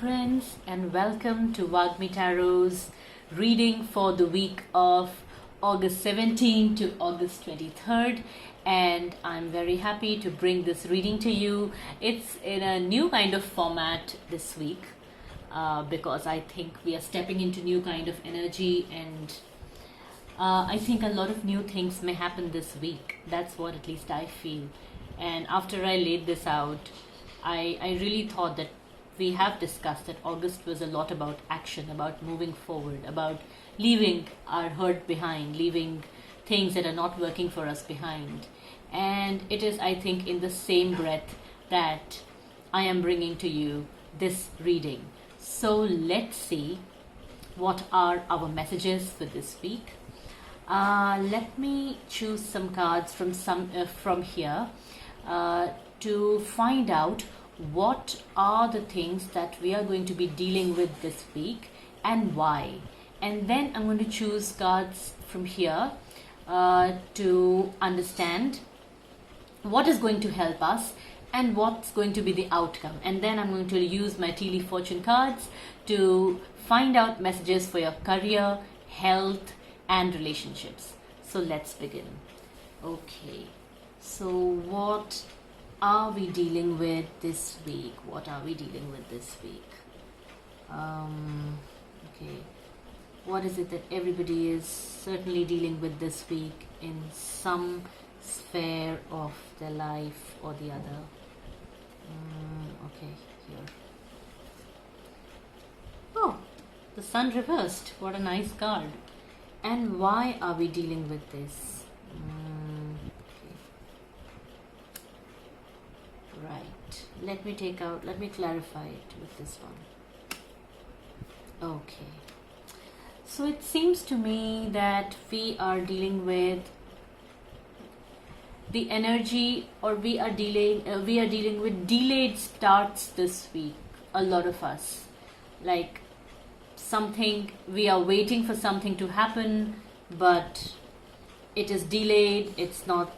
friends, and welcome to Vagmi Tarot's reading for the week of August 17 to August 23rd. And I'm very happy to bring this reading to you. It's in a new kind of format this week because I think we are stepping into new kind of energy, and I think a lot of new things may happen this week. That's what at least I feel. And after I laid this out, I really thought that we have discussed that August was a lot about action, about moving forward, about leaving our hurt behind, leaving things that are not working for us behind. And it is, I think, in the same breath that I am bringing to you this reading. So let's see what are our messages for this week. Let me choose some cards from here to find out what are the things that we are going to be dealing with this week and why. And then I'm going to choose cards from here to understand what is going to help us and what's going to be the outcome. And then I'm going to use my tea leaf fortune cards to find out messages for your career, health, and relationships. So let's begin. Okay, so what are we dealing with this week? What are we dealing with this week? Okay, what is it that everybody is certainly dealing with this week in some sphere of their life or the other? Okay, here. Oh, the sun reversed. What a nice card. And why are we dealing with this? Right, let me clarify it with this one. Okay, so it seems to me that we are dealing with the energy, or we are dealing with delayed starts this week. A lot of us, like something, we are waiting for something to happen, but it is delayed, it's not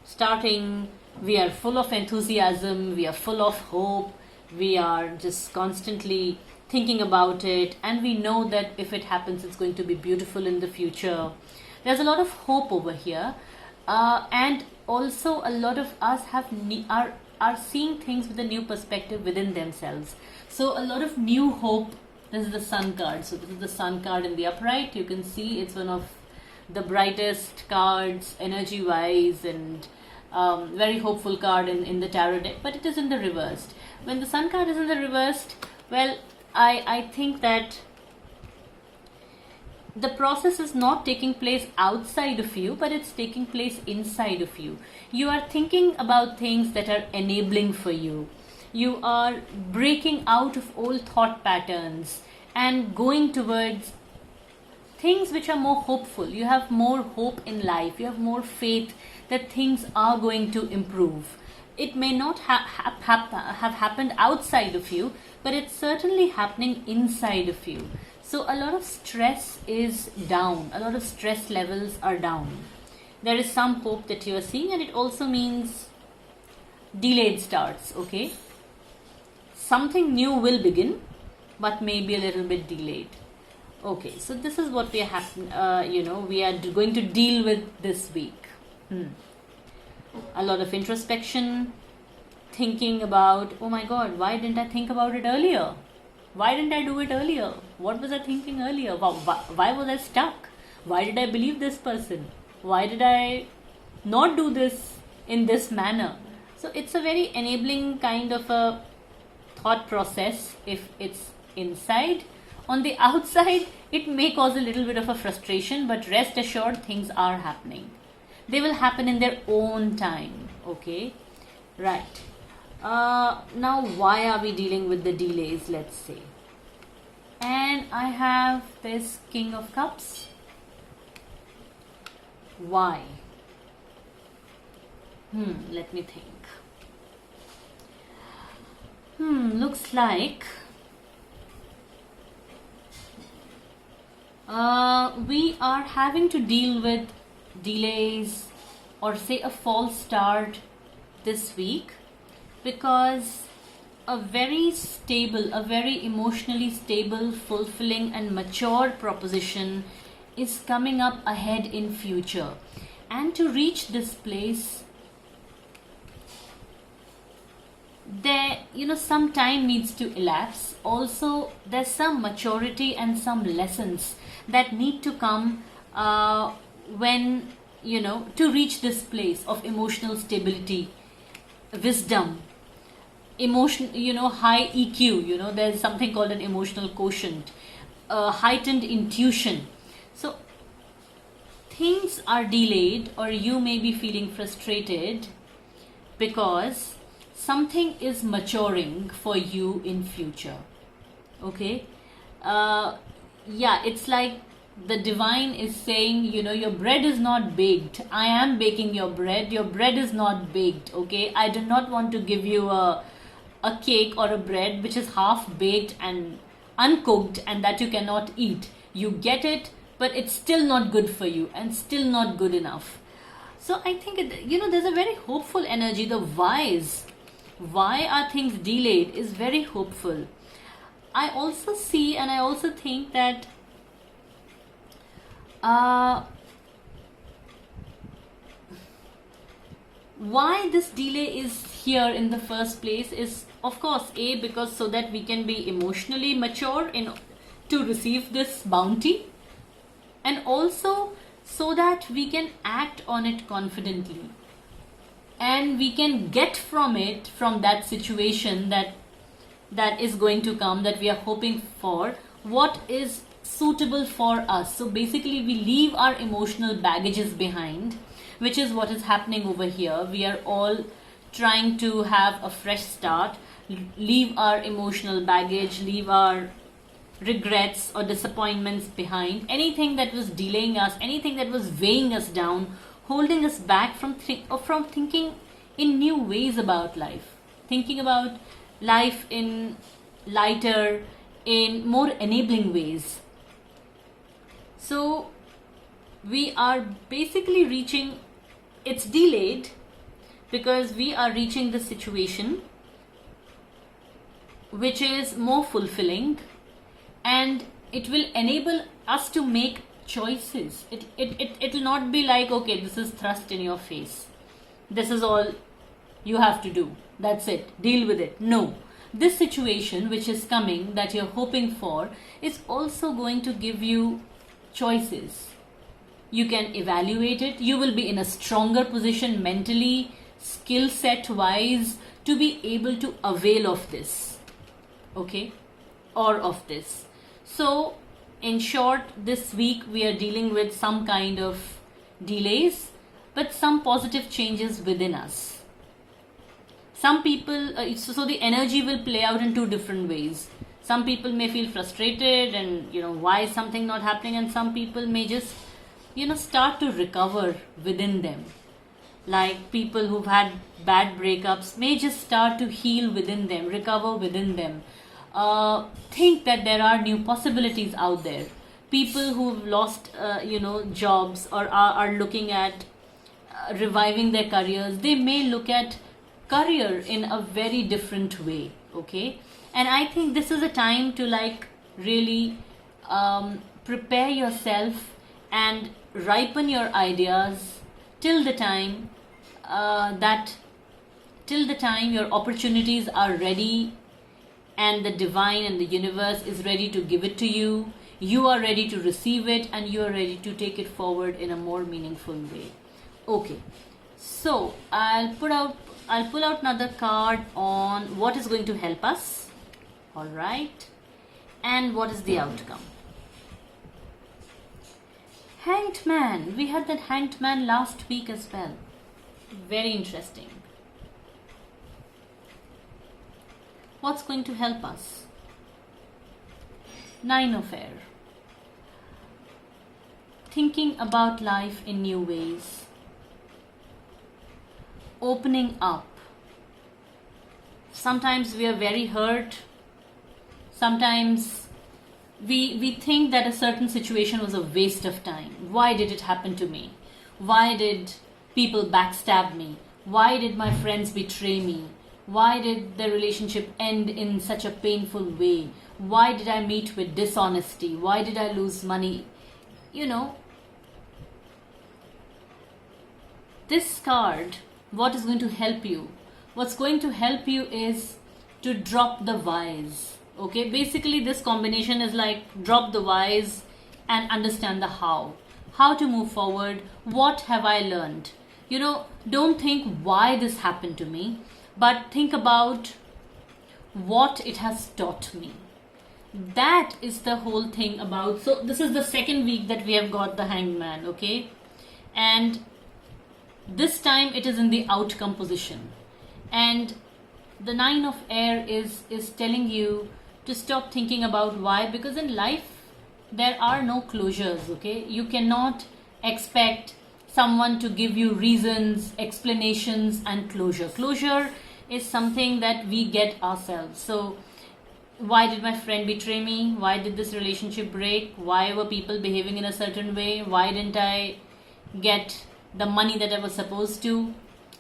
starting. We are full of enthusiasm, we are full of hope, we are just constantly thinking about it, and we know that if it happens, it's going to be beautiful in the future. There's a lot of hope over here, and also a lot of us are seeing things with a new perspective within themselves. So a lot of new hope. This is the sun card. So this is the sun card in the upright. You can see it's one of the brightest cards energy wise, and very hopeful card in the tarot deck, but it is in the reversed. When the sun card is in the reversed, well, I think that the process is not taking place outside of you, but it's taking place inside of you. You are thinking about things that are enabling for you. You are breaking out of old thought patterns and going towards things which are more hopeful. You have more hope in life. You have more faith that things are going to improve. It may not have happened outside of you, but it's certainly happening inside of you. So a lot of stress is down. A lot of stress levels are down. There is some hope that you are seeing, and it also means delayed starts, okay? Something new will begin, but maybe a little bit delayed. Okay, so this is what we we are going to deal with this week. A lot of introspection, thinking about, oh my God, why didn't I think about it earlier? Why didn't I do it earlier? What was I thinking earlier? Why was I stuck? Why did I believe this person? Why did I not do this in this manner? So it's a very enabling kind of a thought process if it's inside. On the outside, it may cause a little bit of a frustration, but rest assured, things are happening. They will happen in their own time, okay? Right. Now, why are we dealing with the delays, let's say? And I have this King of Cups. Why? Let me think. Looks like we are having to deal with delays, or say a false start this week, because a very stable, a very emotionally stable, fulfilling and mature proposition is coming up ahead in future. And to reach this place, there, some time needs to elapse. Also, there's some maturity and some lessons that need to come when, to reach this place of emotional stability, wisdom, emotion, high EQ, there's something called an emotional quotient, heightened intuition. So things are delayed, or you may be feeling frustrated because something is maturing for you in future. Okay, it's like the divine is saying, your bread is not baked. I am baking your bread. Your bread is not baked. Okay, I do not want to give you a cake or a bread which is half baked and uncooked and that you cannot eat. You get it, but it's still not good for you and still not good enough. So I think there's a very hopeful energy. The why are things delayed is very hopeful. I also see, and I also think that why this delay is here in the first place is, of course, because so that we can be emotionally mature to receive this bounty, and also so that we can act on it confidently, and we can get from that situation that is going to come, that we are hoping for, what is suitable for us. So basically we leave our emotional baggages behind, which is what is happening over here. We are all trying to have a fresh start, leave our emotional baggage, leave our regrets or disappointments behind, anything that was delaying us, anything that was weighing us down, holding us back from thinking in new ways about life, thinking about life in lighter, in more enabling ways. So we are basically reaching, it's delayed because we are reaching the situation which is more fulfilling, and it will enable us to make choices. It will not be like, okay, this is thrust in your face, this is all you have to do, that's it, deal with it. No, this situation which is coming, that you're hoping for, is also going to give you choices. You can evaluate it. You will be in a stronger position mentally, skill set wise, to be able to avail of this, okay, or of this. So in short, this week we are dealing with some kind of delays, but some positive changes within us. Some people, so the energy will play out in two different ways. Some people may feel frustrated and, why is something not happening? And some people may just, start to recover within them. Like people who've had bad breakups may just start to heal within them, recover within them. Think that there are new possibilities out there. People who've lost, jobs or are looking at reviving their careers, they may look at career in a very different way, okay? And I think this is a time to really prepare yourself and ripen your ideas till the time your opportunities are ready, and the divine and the universe is ready to give it to you. You are ready to receive it, and you are ready to take it forward in a more meaningful way. Okay, so I'll pull out another card on what is going to help us. All right, and what is the outcome? Hanged Man. We had that Hanged Man last week as well. Very interesting. What's going to help us? Nine of Air. Thinking about life in new ways. Opening up. Sometimes we are very hurt. Sometimes we think that a certain situation was a waste of time. Why did it happen to me? Why did people backstab me? Why did my friends betray me? Why did the relationship end in such a painful way? Why did I meet with dishonesty? Why did I lose money? You know, this card, what is going to help you? What's going to help you is to drop the whys. Okay, basically this combination is like drop the whys and understand the how to move forward. What have I learned? You know, don't think why this happened to me, but think about what it has taught me. That is the whole thing about. So this is the second week that we have got the Hanged Man, okay, and this time it is in the outcome position, and the Nine of Air is telling you to stop thinking about why, because in life there are no closures. Okay, you cannot expect someone to give you reasons, explanations, and closure is something that we get ourselves. So why did my friend betray me? Why did this relationship break? Why were people behaving in a certain way? Why didn't I get the money that I was supposed to?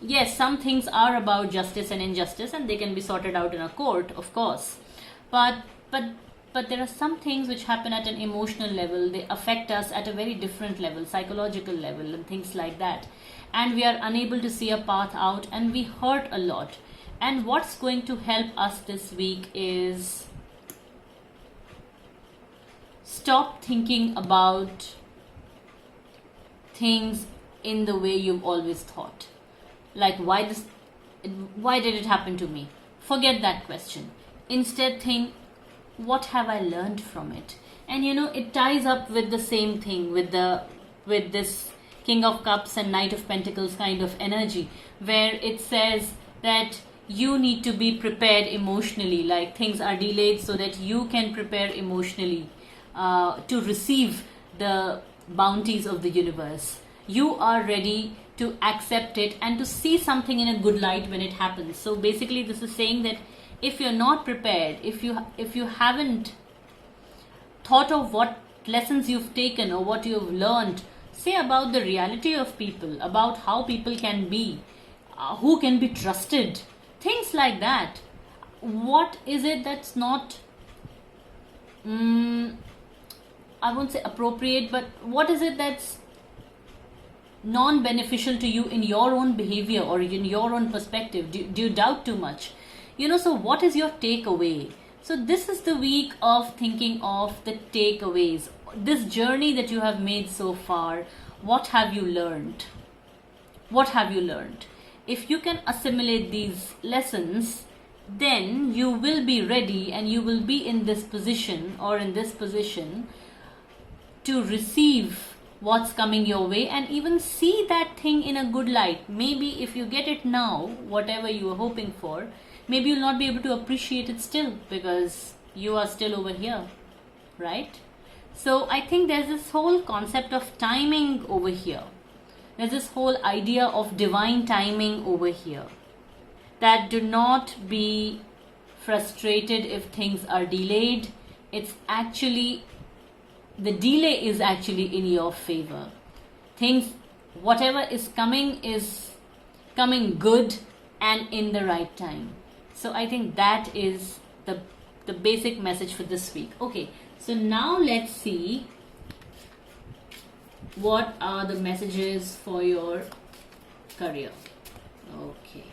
Yes, some things are about justice and injustice, and they can be sorted out in a court, of course, but there are some things which happen at an emotional level. They affect us at a very different level, psychological level, and things like that, and we are unable to see a path out, and we hurt a lot. And what's going to help us this week is stop thinking about things in the way you've always thought. Like, why did it happen to me? Forget that question. Instead think, what have I learned from it? And you know, it ties up with the same thing, with this King of Cups and Knight of Pentacles kind of energy, where it says that you need to be prepared emotionally, like things are delayed so that you can prepare emotionally to receive the bounties of the universe. You are ready to accept it and to see something in a good light when it happens. So basically this is saying that if you're not prepared, if you haven't thought of what lessons you've taken or what you've learned, say about the reality of people, about how people can be, who can be trusted, things like that. What is it that's not, I won't say appropriate, but what is it that's non-beneficial to you in your own behavior or in your own perspective? Do you doubt too much? You know, so what is your takeaway? So this is the week of thinking of the takeaways. This journey that you have made so far, what have you learned? What have you learned? If you can assimilate these lessons, then you will be ready and you will be in this position to receive what's coming your way and even see that thing in a good light. Maybe if you get it now, whatever you were hoping for, maybe you'll not be able to appreciate it still because you are still over here, right? So I think there's this whole concept of timing over here. There's this whole idea of divine timing over here. That do not be frustrated if things are delayed. It's actually, the delay is actually in your favor. Things, whatever is coming good and in the right time. So I think that is the basic message for this week. Okay, so now let's see what are the messages for your career. Okay.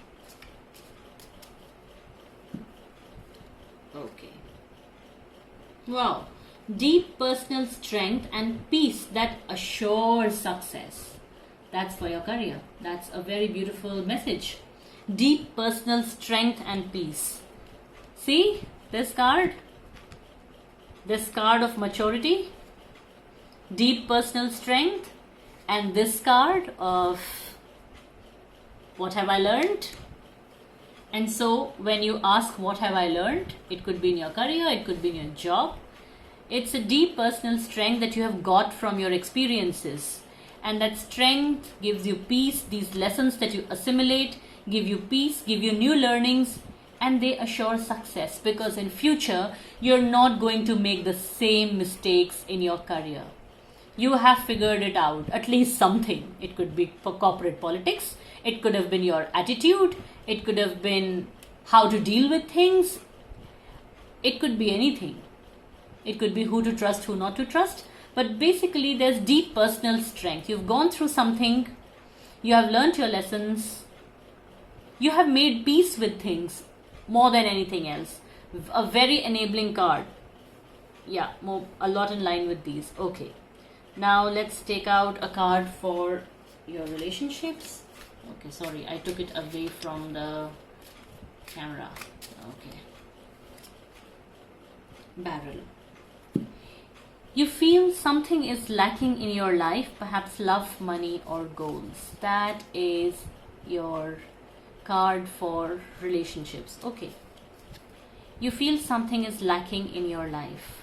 Wow. Deep personal strength and peace that assures success. That's for your career. That's a very beautiful message. Deep personal strength and peace. See this card? This card of maturity, deep personal strength, and this card of what have I learned? And so when you ask what have I learned, it could be in your career, it could be in your job. It's a deep personal strength that you have got from your experiences. And that strength gives you peace. These lessons that you assimilate give you peace, give you new learnings, and they assure success, because in future you're not going to make the same mistakes in your career. You have figured it out, at least something. It could be for corporate politics, it could have been your attitude, it could have been how to deal with things. It could be anything. It could be who to trust, who not to trust. But basically, there's deep personal strength. You've gone through something. You have learnt your lessons. You have made peace with things more than anything else. A very enabling card. Yeah, a lot in line with these. Okay. Now let's take out a card for your relationships. Okay, sorry, I took it away from the camera. Okay. Barrel. You feel something is lacking in your life, perhaps love, money, or goals. That is your card for relationships. Okay. You feel something is lacking in your life.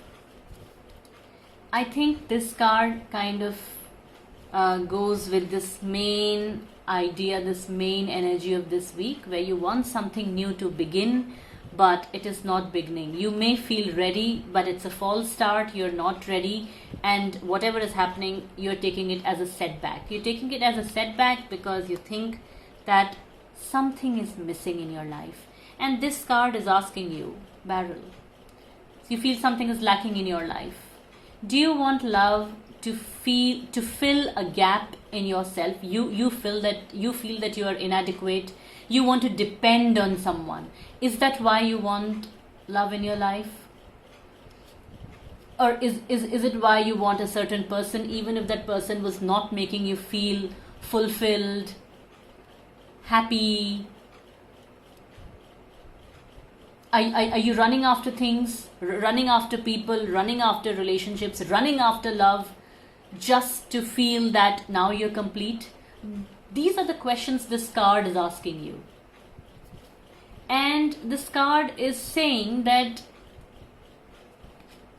I think this card kind of goes with this main idea, this main energy of this week, where you want something new to begin, but it is not beginning. You may feel ready, but it's a false start. You're not ready, and whatever is happening, you're taking it as a setback. You're taking it as a setback because you think that something is missing in your life. And this card is asking you, Barrel, so you feel something is lacking in your life. Do you want love to fill a gap in yourself? You feel that you are inadequate. You want to depend on someone. Is that why you want love in your life? Or is it why you want a certain person, even if that person was not making you feel fulfilled, happy? Are you running after things, running after people, running after relationships, running after love, just to feel that now you're complete? These are the questions this card is asking you. And this card is saying that,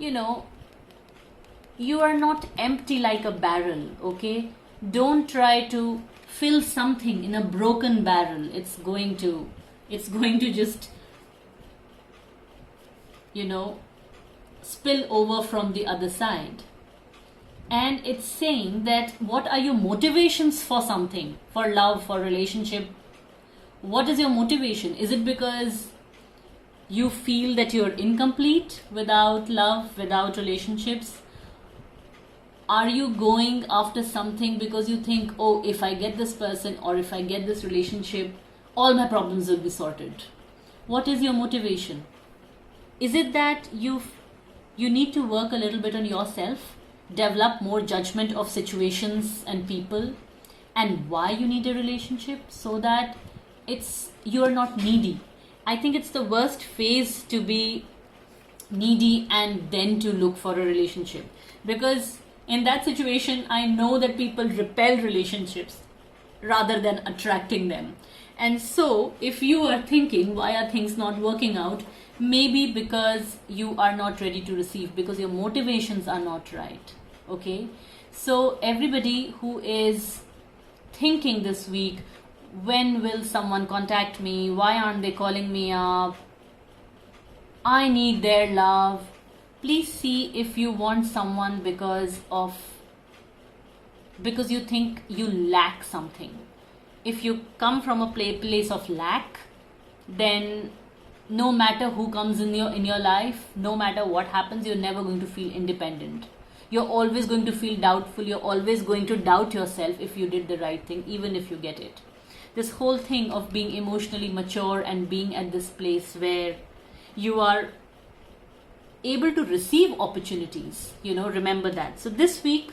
you are not empty like a barrel, okay? Don't try to fill something in a broken barrel. It's going to just spill over from the other side. And it's saying that, what are your motivations for something, for love, for relationship? What is your motivation? Is it because you feel that you're incomplete without love, without relationships? Are you going after something because you think, oh, if I get this person or if I get this relationship, all my problems will be sorted? What is your motivation? Is it that you need to work a little bit on yourself, develop more judgment of situations and people, and why you need a relationship, so that you're not needy? I think it's the worst phase to be needy and then to look for a relationship, because in that situation, I know that people repel relationships rather than attracting them. And so if you are thinking, why are things not working out? Maybe because you are not ready to receive, because your motivations are not right. Okay, so everybody who is thinking this week, when will someone contact me? Why aren't they calling me up? I need their love. Please see if you want someone because you think you lack something. If you come from a place of lack, then no matter who comes in your life, no matter what happens, you're never going to feel independent. You're always going to feel doubtful. You're always going to doubt yourself if you did the right thing, even if you get it. This whole thing of being emotionally mature and being at this place where you are able to receive opportunities, remember that. So this week,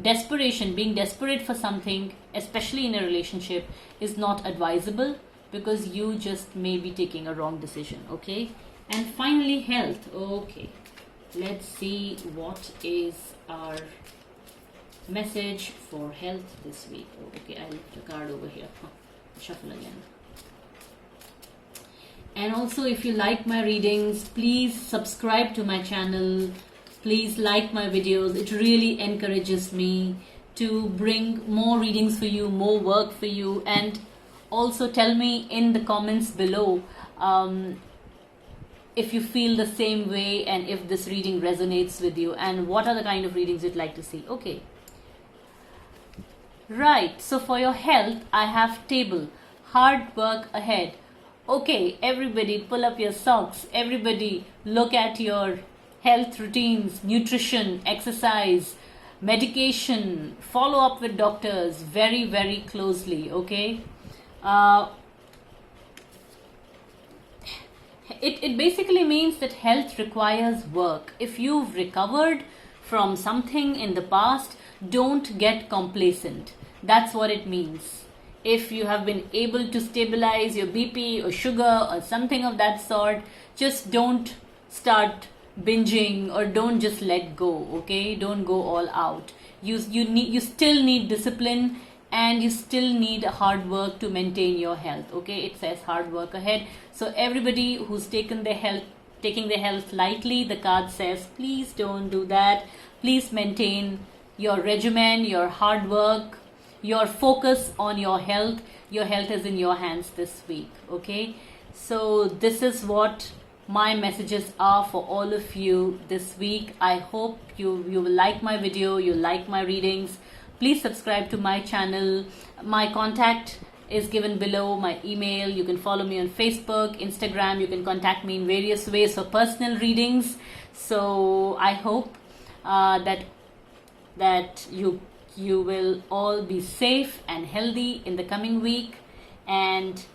desperation, being desperate for something, especially in a relationship, is not advisable, because you just may be taking a wrong decision. Okay, and finally, health. Okay, let's see what is our message for health this week. Okay, I left a card over here. Shuffle again. And also, if you like my readings, please subscribe to my channel. Please like my videos. It really encourages me to bring more readings for you, more work for you. And also tell me in the comments below if you feel the same way, and if this reading resonates with you, and what are the kind of readings you'd like to see. Okay. Right. So for your health, I have table. Hard work ahead. Okay, everybody pull up your socks. Everybody look at your health routines, nutrition, exercise, medication. Follow up with doctors very, very closely. Okay. Uh, it basically means that health requires work. If you've recovered from something in the past, don't get complacent. That's what it means. If you have been able to stabilize your BP or sugar or something of that sort, just don't start binging or don't just let go. Okay, don't go all out. You still need discipline, and you still need hard work to maintain your health. Okay, it says hard work ahead. So everybody who's taking their health lightly, the card says please don't do that. Please maintain your regimen, your hard work, your focus on your health. Your health is in your hands this week. Okay, so this is what my messages are for all of you this week. I hope you will like my video, you like my readings. Please subscribe to my channel. My contact is given below, my email. You can follow me on Facebook, Instagram. You can contact me in various ways for personal readings. So I hope that you will all be safe and healthy in the coming week. And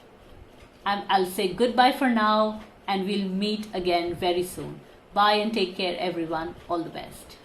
I'll say goodbye for now, and we'll meet again very soon. Bye and take care, everyone. All the best.